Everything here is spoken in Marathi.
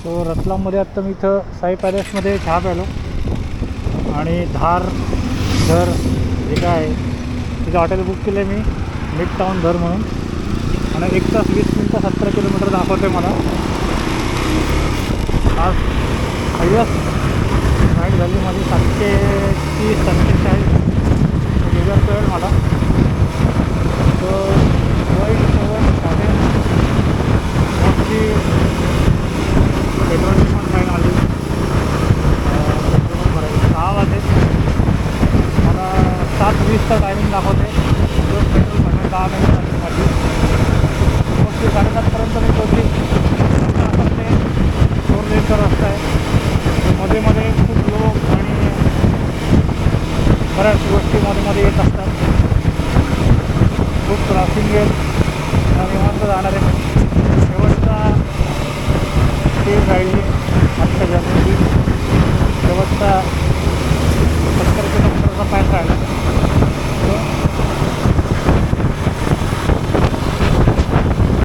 तो रतलाममध्ये आत्ता मी इथं साई पॅलेसमध्ये चहा प्यालो आणि धार धर जे काय आहे तिथं हॉटेल बुक केलं आहे मी मिड टाऊन धर म्हणून आणि 1 तास 20 मिनटं 17 किलोमीटर दाखवतं आहे मला. आज हायस्ट राईड झाली माझी 730-740 रिझर्व कळेल मला. तो वाईट मोस्टली पेट्रोलची पण फाईन आली. पेट्रोल भरायची 6 वाजले मला 7:20चा टायमिंग दाखवते. रोज पेट्रोल भरणे 10 मिनिटं माझी मोस्टली 7:30पर्यंत मी पोहोचली. आता ते 4 लेनचा रस्ता आहे. मध्ये मध्ये खूप लोक आणि बऱ्याच गोष्टी मध्ये येत असतात. खूप क्रॉसिंग येईल आणि निवांत जाणार आहे. शेवटचा स्टेज राहिली आजच्या जर्नीची शेवटचा